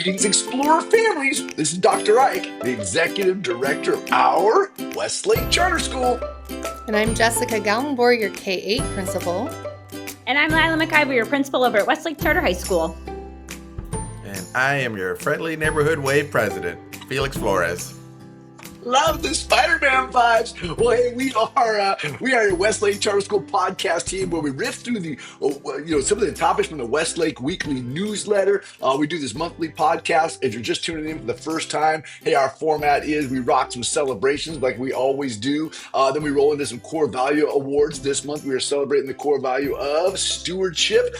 Greetings, Explorer families. This is Dr. Ike, the Executive Director of our Westlake Charter School. And I'm Jessica Gallenborg, your K-8 principal. And I'm Lila McIver, your principal over at Westlake Charter High School. And I am your friendly neighborhood wave president, Felix Flores. Love the Spider-Man vibes. Well, hey, we are a Westlake Charter School podcast team where we riff through the some of the topics from the Westlake Weekly newsletter. We do this monthly podcast. If you're just tuning in for the first time, hey, our format is we rock some celebrations like we always do. Then we roll into some core value awards. This month we are celebrating the core value of stewardship.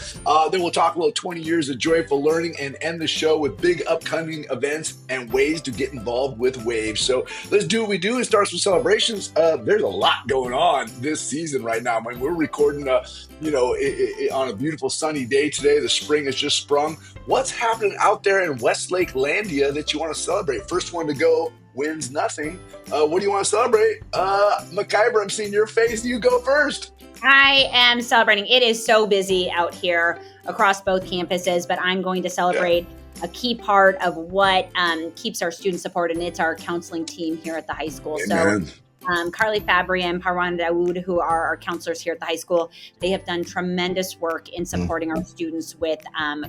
Then we'll talk a little 20 years of joyful learning and end the show with big upcoming events and ways to get involved with Waves. So let's do what we do and start some celebrations. There's a lot going on this season right now. I mean, we're recording, on a beautiful sunny day today. The spring has just sprung. What's happening out there in Westlake Landia that you want to celebrate? First one to go wins nothing. What do you want to celebrate? McIver, I'm seeing your face. You go first. I am celebrating. It is so busy out here across both campuses, but I'm going to celebrate a key part of what keeps our students supported, and it's our counseling team here at the high school. Amen. So Carly Fabry and Parwan Dawood, who are our counselors here at the high school, they have done tremendous work in supporting our students with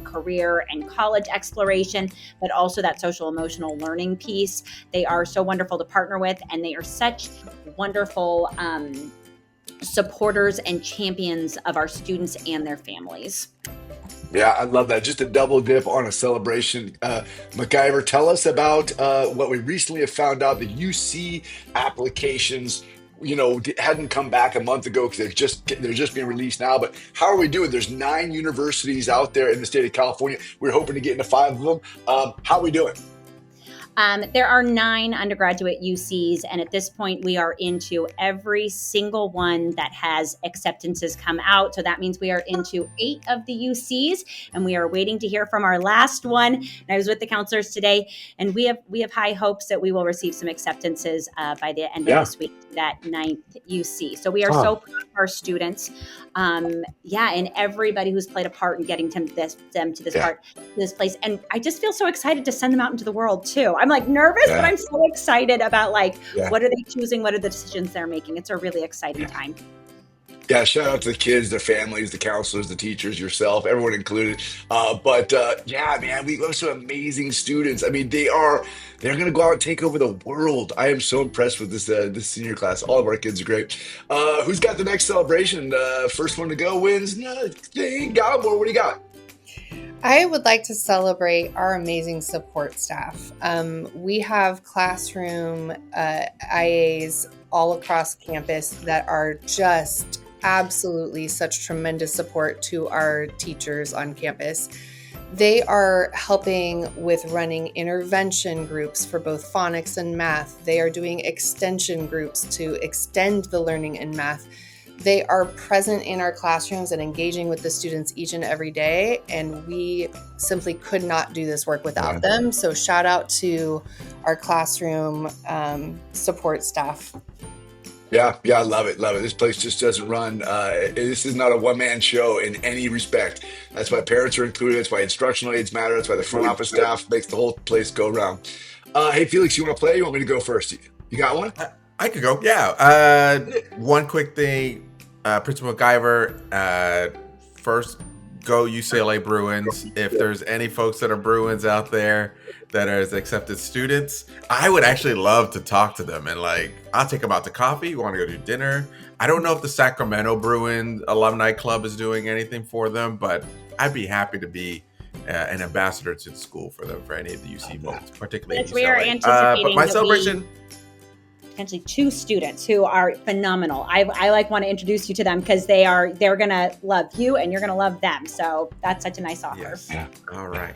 career and college exploration, but also that social emotional learning piece. They are so wonderful to partner with, and they are such wonderful supporters and champions of our students and their families. Yeah, I love that. Just a double dip on a celebration. McIver, tell us about what we recently have found out. The UC applications, hadn't come back a month ago because they're just being released now. But how are we doing? There's 9 universities out there in the state of California. We're hoping to get into 5 of them. How are we doing? There are 9 undergraduate UCs, and at this point, we are into every single one that has acceptances come out. So that means we are into 8 of the UCs, and we are waiting to hear from our last one. And I was with the counselors today, and we have high hopes that we will receive some acceptances by the end of this week, that 9th UC. So we are so proud of our students, and everybody who's played a part in getting them to this place. And I just feel so excited to send them out into the world too. I'm like nervous, but I'm so excited about what are they choosing? What are the decisions they're making? It's a really exciting time. Yeah, shout out to the kids, their families, the counselors, the teachers, yourself, everyone included. Man, we have some amazing students. I mean, they're going to go out and take over the world. I am so impressed with this senior class. All of our kids are great. Who's got the next celebration? First one to go wins nothing. Gallimore, what do you got? I would like to celebrate our amazing support staff. We have classroom IAs all across campus that are just absolutely such tremendous support to our teachers on campus. They are helping with running intervention groups for both phonics and math. They are doing extension groups to extend the learning in math. They are present in our classrooms and engaging with the students each and every day, and we simply could not do this work without them. So shout out to our classroom support staff. Yeah, I love it. This place just doesn't run. This is not a one-man show in any respect. That's why parents are included. That's why instructional aides matter. That's why the front office staff makes the whole place go round. Hey, Felix, you want to play? You want me to go first? You got one? I could go. Yeah. One quick thing. Principal McIver, first go UCLA Bruins. If there's any folks that are Bruins out there that are accepted students, I would actually love to talk to them. And I'll take them out to coffee. You want to go to dinner? I don't know if the Sacramento Bruins Alumni Club is doing anything for them, but I'd be happy to be an ambassador to the school for them, for any of the UC votes, particularly UCLA. We are anticipating but my celebration... potentially 2 students who are phenomenal. I want to introduce you to them because they're going to love you and you're going to love them. So that's such a nice offer. Yes. Yeah. All right.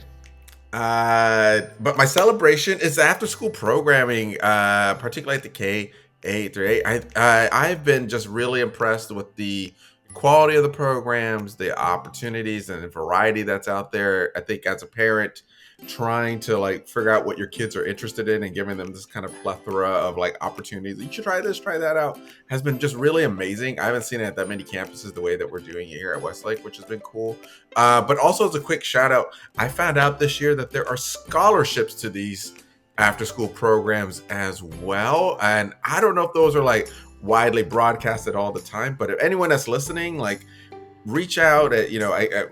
But my celebration is after school programming, particularly at the K-8 through 8. I've been just really impressed with the quality of the programs, the opportunities and the variety that's out there. I think as a parent, trying to like figure out what your kids are interested in and giving them this kind of plethora of like opportunities. You should try this, try that out, has been just really amazing. I haven't seen it at that many campuses the way that we're doing it here at Westlake, which has been cool. But also as a quick shout out, I found out this year that there are scholarships to these after school programs as well. And I don't know if those are like widely broadcasted all the time, but if anyone that's listening, like reach out at,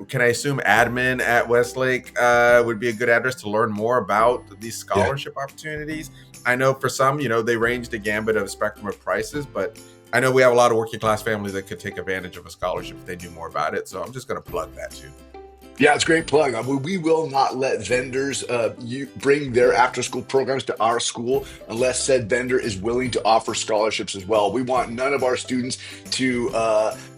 can I assume admin at Westlake would be a good address to learn more about these scholarship opportunities. I know for some, they range the gambit of a spectrum of prices, but I know we have a lot of working class families that could take advantage of a scholarship if they knew more about it. So I'm just going to plug that too. Yeah, it's a great plug. We will not let vendors bring their after-school programs to our school unless said vendor is willing to offer scholarships as well. We want none of our students to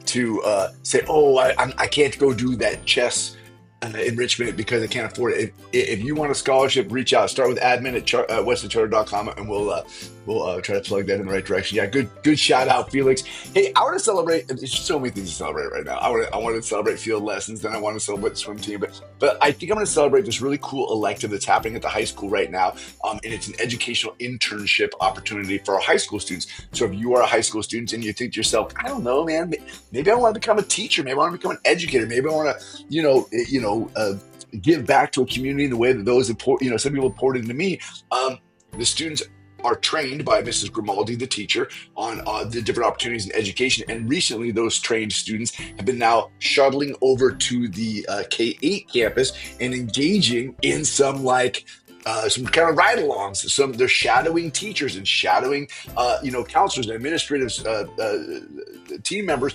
say, "Oh, I can't go do that chess enrichment because I can't afford it." If you want a scholarship, reach out. Start with admin at westlandcharter.com, and we'll try to plug that in the right direction. Yeah, good shout out, Felix. Hey, I want to celebrate. There's so many things to celebrate right now. I want to celebrate field lessons, then I want to celebrate the swim team. But I think I'm going to celebrate this really cool elective that's happening at the high school right now, and it's an educational internship opportunity for our high school students. So if you are a high school student and you think to yourself, I don't know, man, maybe I want to become a teacher, maybe I want to become an educator, maybe I want to, give back to a community in the way that those some people poured into me. The students are trained by Mrs. Grimaldi, the teacher, on the different opportunities in education. And recently, those trained students have been now shuttling over to the K-8 campus and engaging in some kind of ride-alongs. They're shadowing teachers and shadowing, counselors and administrative team members,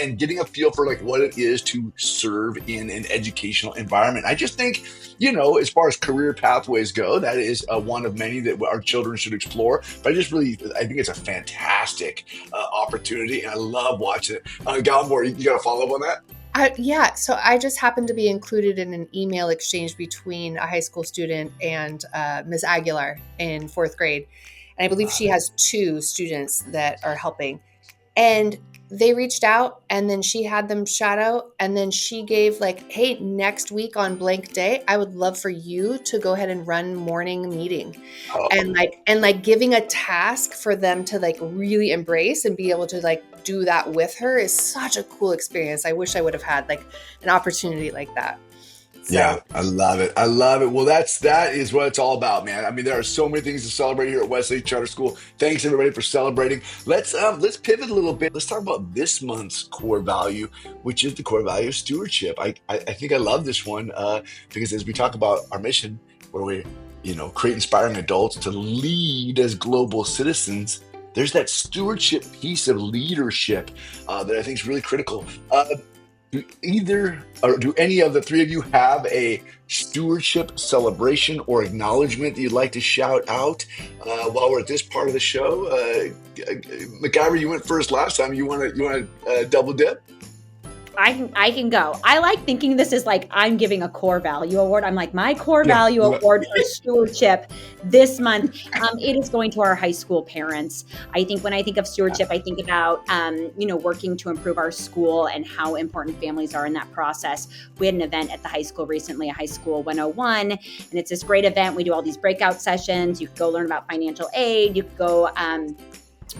and getting a feel for like what it is to serve in an educational environment. I just think, as far as career pathways go, that is one of many that our children should explore. But I think it's a fantastic opportunity, and I love watching it. Gallimore, you got to follow up on that? So I just happened to be included in an email exchange between a high school student and Ms. Aguilar in 4th grade. And I believe she has 2 students that are helping. And they reached out, and then she had them shadow, and then she gave like, hey, next week on blank day, I would love for you to go ahead and run morning meeting. And giving a task for them to like really embrace and be able to like do that with her is such a cool experience. I wish I would have had like an opportunity like that. So. Yeah, I love it. Well, that is what it's all about, man. I mean, there are so many things to celebrate here at Westlake Charter School. Thanks everybody for celebrating. Let's pivot a little bit. Let's talk about this month's core value, which is the core value of stewardship. I think I love this one because as we talk about our mission, where we create inspiring adults to lead as global citizens, there's that stewardship piece of leadership that I think is really critical. Do any of the 3 of you have a stewardship celebration or acknowledgement that you'd like to shout out while we're at this part of the show? MacGyver, you went first last time. You want to double dip? I can go. I like thinking this is like I'm giving a core value award. I'm like, my core value award for stewardship this month. It is going to our high school parents. I think when I think of stewardship, I think about working to improve our school and how important families are in that process. We had an event at the high school recently, a High School 101, and it's this great event. We do all these breakout sessions. You can go learn about financial aid. You can go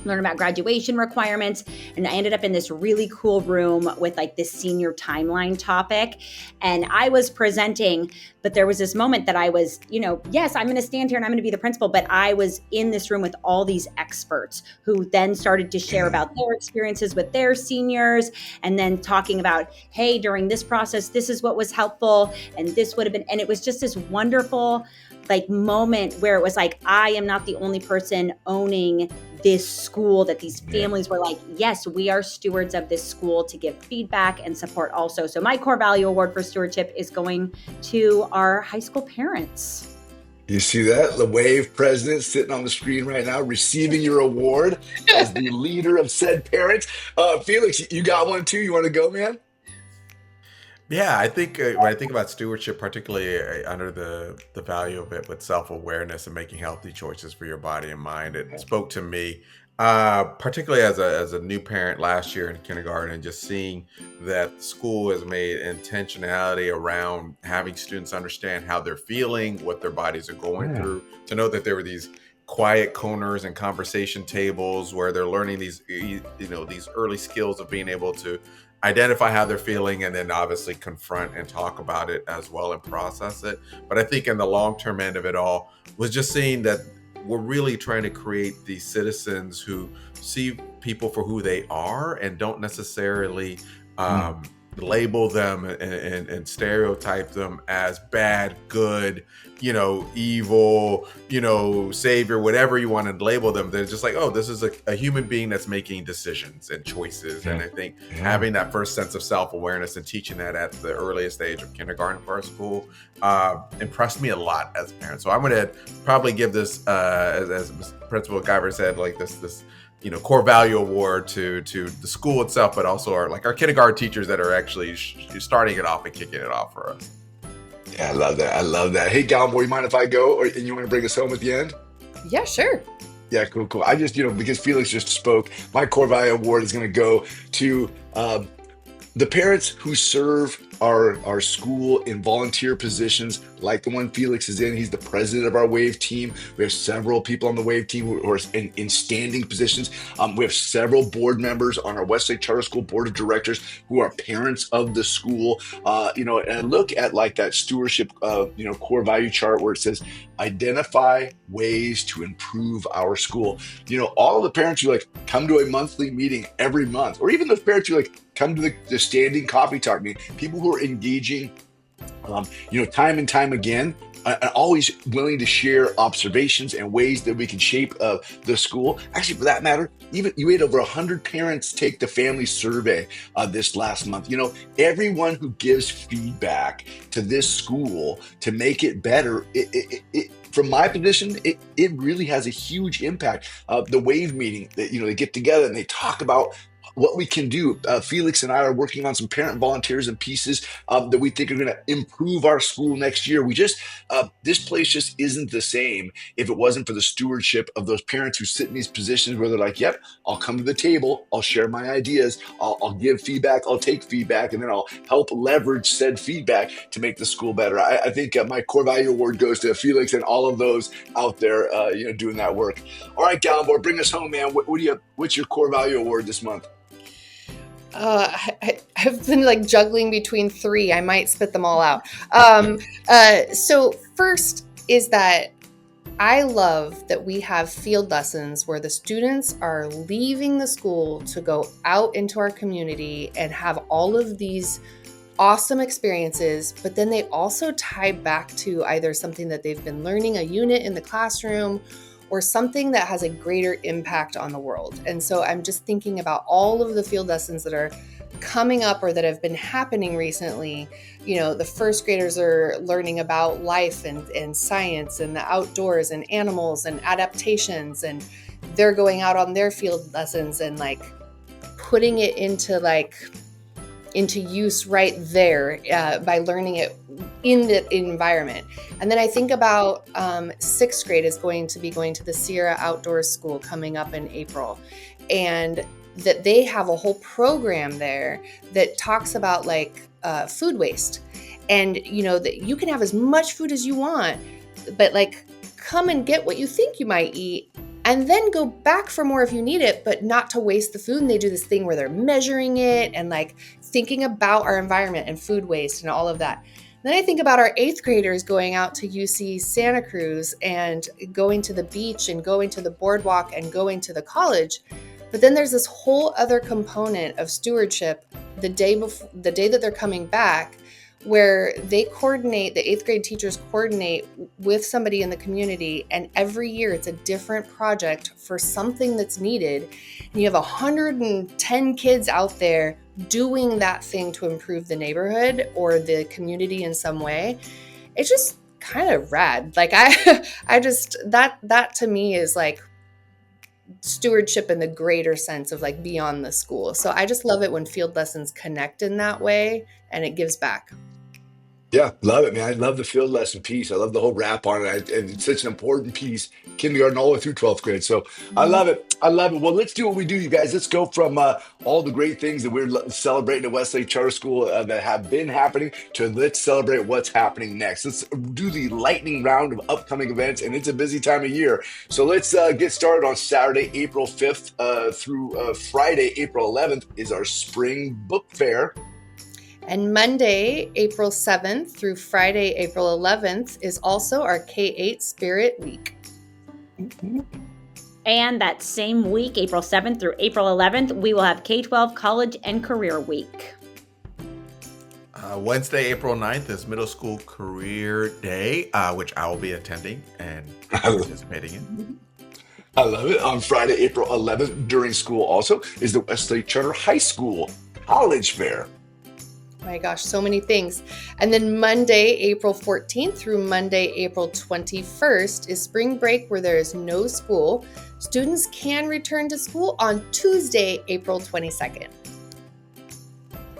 learn about graduation requirements. And I ended up in this really cool room with like this senior timeline topic. And I was presenting, but there was this moment that I was, yes, I'm going to stand here and I'm going to be the principal. But I was in this room with all these experts who then started to share about their experiences with their seniors, and then talking about, hey, during this process, this is what was helpful. And this would have been, and it was just this wonderful like moment where it was like, I am not the only person owning this school, that these families were like, yes, we are stewards of this school to give feedback and support also. So my core value award for stewardship is going to our high school parents. You see that? The WAVE president sitting on the screen right now, receiving your award as the leader of said parents. Felix, you got one too? You want to go, man? Yeah, I think when I think about stewardship, particularly under the value of it with self-awareness and making healthy choices for your body and mind, it spoke to me. Particularly as a new parent last year in kindergarten, and just seeing that school has made intentionality around having students understand how they're feeling, what their bodies are going Yeah. through, to know that there were these quiet corners and conversation tables where they're learning these these early skills of being able to identify how they're feeling, and then obviously confront and talk about it as well and process it. But I think in the long term end of it all was just seeing that we're really trying to create these citizens who see people for who they are and don't necessarily Mm. um, label them and stereotype them as bad, good, evil, savior, whatever you want to label them. They're just like, oh, this is a human being that's making decisions and choices. And Yeah. I think Yeah. having that first sense of self-awareness and teaching that at the earliest age of kindergarten for our school impressed me a lot as a parent. So I'm going to probably give this, as Principal Guyver said, like this core value award to the school itself, but also our kindergarten teachers that are actually starting it off and kicking it off for us. Yeah, I love that. I love that. Hey, Galmore, you mind if I go, and you want to bring us home at the end? Yeah, sure. Yeah, cool, cool. I just, because Felix just spoke, my core value award is going to go to the parents who serve our school in volunteer positions, like the one Felix is in. He's the president of our wave team. We have several people on the wave team who are in standing positions. We have several board members on our Westlake Charter School board of directors who are parents of the school. And look at like that stewardship, core value chart where it says identify ways to improve our school. All of the parents who like come to a monthly meeting every month, or even those parents who like come to the standing coffee talk meeting, people who are engaging, time and time again, always willing to share observations and ways that we can shape the school. Actually, for that matter, even you had over 100 parents take the family survey this last month. Everyone who gives feedback to this school to make it better, from my position, it really has a huge impact. The wave meeting that they get together and they talk about what we can do. Felix and I are working on some parent volunteers and pieces that we think are going to improve our school next year. This place just isn't the same if it wasn't for the stewardship of those parents who sit in these positions where they're like, yep, I'll come to the table, I'll share my ideas, I'll give feedback, I'll take feedback, and then I'll help leverage said feedback to make the school better. I think my core value award goes to Felix and all of those out there, doing that work. All right, Gallenboard, bring us home, man. What's your core value award this month? I've been like juggling between three. I might spit them all out. So first is that I love that we have field lessons where the students are leaving the school to go out into our community and have all of these awesome experiences, but then they also tie back to either something that they've been learning, a unit in the classroom, or something that has a greater impact on the world. And so I'm just thinking about all of the field lessons that are coming up or that have been happening recently. The first graders are learning about life and science and the outdoors and animals and adaptations, and they're going out on their field lessons and like putting it into use right there by learning it in the environment. And then I think about sixth grade is going to be going to the Sierra Outdoor School coming up in April, and that they have a whole program there that talks about like food waste, and that you can have as much food as you want, but like come and get what you think you might eat and then go back for more if you need it, but not to waste the food. And they do this thing where they're measuring it and like thinking about our environment and food waste and all of that. Then I think about our eighth graders going out to UC Santa Cruz and going to the beach and going to the boardwalk and going to the college. But then there's this whole other component of stewardship the day that they're coming back, where they coordinate, the eighth grade teachers coordinate with somebody in the community, and every year it's a different project for something that's needed. And you have 110 kids out there doing that thing to improve the neighborhood or the community in some way. It's just kind of rad. Like I just, that to me is like stewardship in the greater sense of like beyond the school. So I just love it when field lessons connect in that way and it gives back. Yeah, love it, man. I love the field lesson piece. I love the whole wrap on it. And it's such an important piece, kindergarten all the way through 12th grade. So I Mhm. love it. I love it. Well, let's do what we do, you guys. Let's go from all the great things that we're celebrating at Westlake Charter School that have been happening to let's celebrate what's happening next. Let's do the lightning round of upcoming events, and it's a busy time of year. So let's get started on Saturday, April 5th through Friday, April 11th is our spring book fair. And Monday, April 7th through Friday, April 11th is also our K-8 Spirit Week. And that same week, April 7th through April 11th, we will have K-12 College and Career Week. Wednesday, April 9th is Middle School Career Day, which I will be attending and participating in. I love it. On Friday, April 11th, during school also, is the Westlake Charter High School College Fair. My gosh, so many things. And then Monday, April 14th through Monday, April 21st is spring break where there is no school. Students can return to school on Tuesday, April 22nd.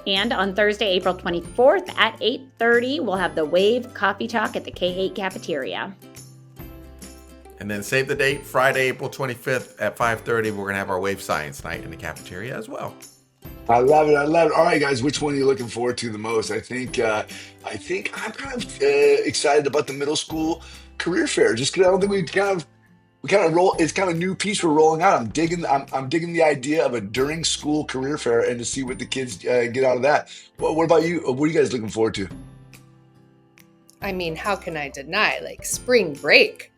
And on Thursday, April 24th at 8:30, we'll have the Wave Coffee Talk at the K-8 cafeteria. And then save the date, Friday, April 25th at 5:30, we're going to have our Wave Science Night in the cafeteria as well. I love it. I love it. All right, guys, which one are you looking forward to the most? I think I'm kind of excited about the middle school career fair. Just because I don't think we kind of roll. It's kind of a new piece we're rolling out. I'm digging the idea of a during school career fair and to see what the kids get out of that. What about you? What are you guys looking forward to? I mean, how can I deny? Like spring break.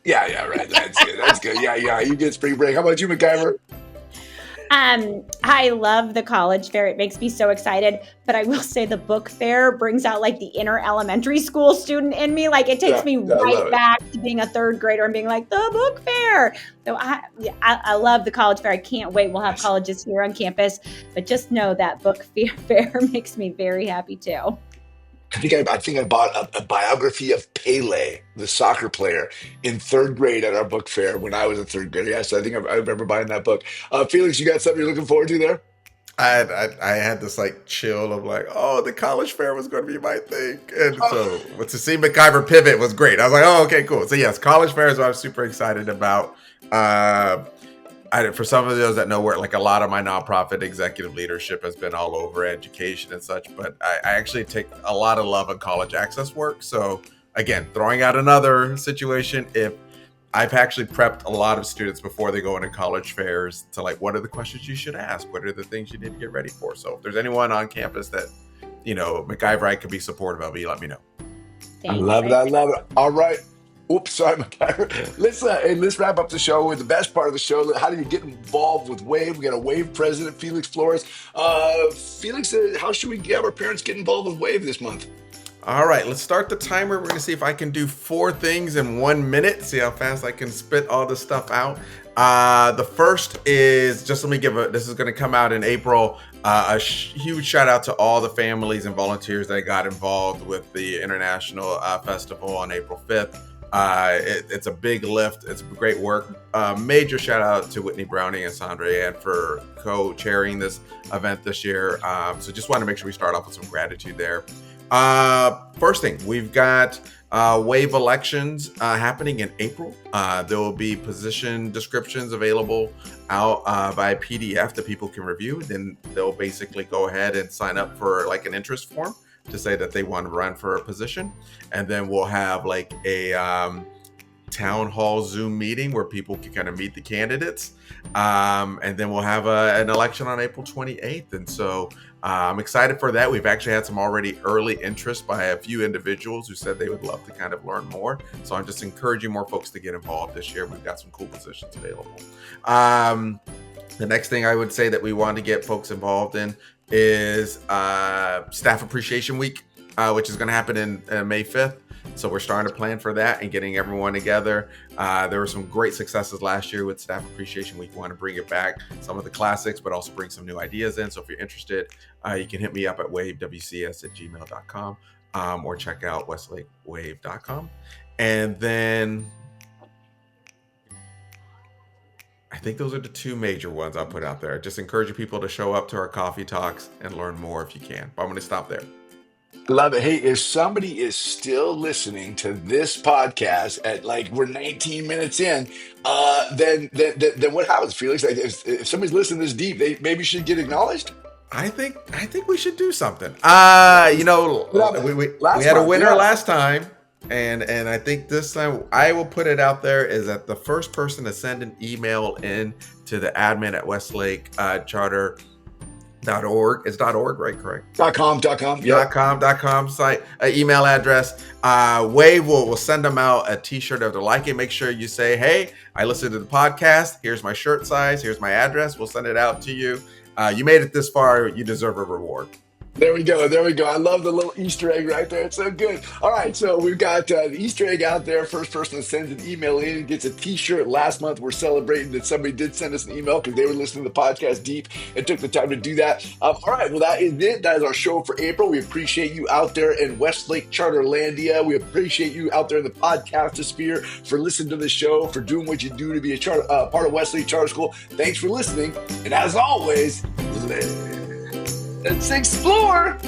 Yeah, right. That's good. That's good. Yeah. You get spring break. How about you, McIver? I love the college fair. It makes me so excited. But I will say the book fair brings out like the inner elementary school student in me. Like it takes me right back to being a third grader and being like, the book fair. So I love the college fair. I can't wait. We'll have colleges here on campus. But just know that book fair makes me very happy too. I think I bought a biography of Pele, the soccer player, in third grade at our book fair when I was in third grade. Yeah, so I think I remember buying that book. Felix, you got something you're looking forward to there? I had this like chill of like, oh, the college fair was going to be my thing. And so to see McIver pivot was great. I was like, oh, okay, cool. So yes, college fair is what I'm super excited about. For some of those that know where like a lot of my nonprofit executive leadership has been all over education and such, but I actually take a lot of love in college access work. So again, throwing out another situation, if I've actually prepped a lot of students before they go into college fairs to like, what are the questions you should ask? What are the things you need to get ready for? So if there's anyone on campus that, McIver, I could be supportive of, you let me know. Thanks. I love it. All right. Oops, sorry, McIver. Let's wrap up the show with the best part of the show. How do you get involved with Wave? We got a Wave president, Felix Flores. Felix, how should we have our parents get involved with Wave this month? All right, let's start the timer. We're going to see if I can do 4 things in 1 minute. See how fast I can spit all this stuff out. The first is just this is going to come out in April. Huge shout out to all the families and volunteers that got involved with the International Festival on April 5th. It's a big lift. It's great work. Major shout out to Whitney Browning and Sandra Ann for co-chairing this event this year. So just want to make sure we start off with some gratitude there. First thing, we've got Wave elections happening in April. There will be position descriptions available out by PDF that people can review. Then they'll basically go ahead and sign up for like an interest form to say that they want to run for a position. And then we'll have like a town hall Zoom meeting where people can kind of meet the candidates. And then we'll have an election on April 28th. And so I'm excited for that. We've actually had some already early interest by a few individuals who said they would love to kind of learn more. So I'm just encouraging more folks to get involved this year. We've got some cool positions available. The next thing I would say that we want to get folks involved in is Staff Appreciation Week, which is going to happen in May 5th. So we're starting to plan for that and getting everyone together. There were some great successes last year with Staff Appreciation Week. We want to bring it back, some of the classics, but also bring some new ideas in. So if you're interested, you can hit me up at wavewcs@gmail.com or check out westlakewave.com. And then I think those are the 2 major ones I'll put out there. Just encouraging people to show up to our coffee talks and learn more if you can. But I'm going to stop there. Love it. Hey, if somebody is still listening to this podcast at like we're 19 minutes in, then what happens, Felix? Like, if somebody's listening this deep, they maybe should get acknowledged. I think we should do something. We Last had a month, winner yeah. last time, and I think this time I will put it out there is that the first person to send an email in to the admin at Westlake Charter.org. It's .org, right? Correct. .com. Yeah. .com site email address. Wave will send them out a T-shirt if they like it. Make sure you say, "Hey, I listened to the podcast. Here's my shirt size. Here's my address." We'll send it out to you. You made it this far. You deserve a reward. There we go. I love the little Easter egg right there. It's so good. All right, so we've got the Easter egg out there. First person that sends an email in gets a T-shirt. Last month, we're celebrating that somebody did send us an email because they were listening to the podcast deep and took the time to do that. All right, well, that is it. That is our show for April. We appreciate you out there in Westlake Charterlandia. We appreciate you out there in the podcast sphere for listening to the show, for doing what you do to be a part of Westlake Charter School. Thanks for listening. And as always, let's explore.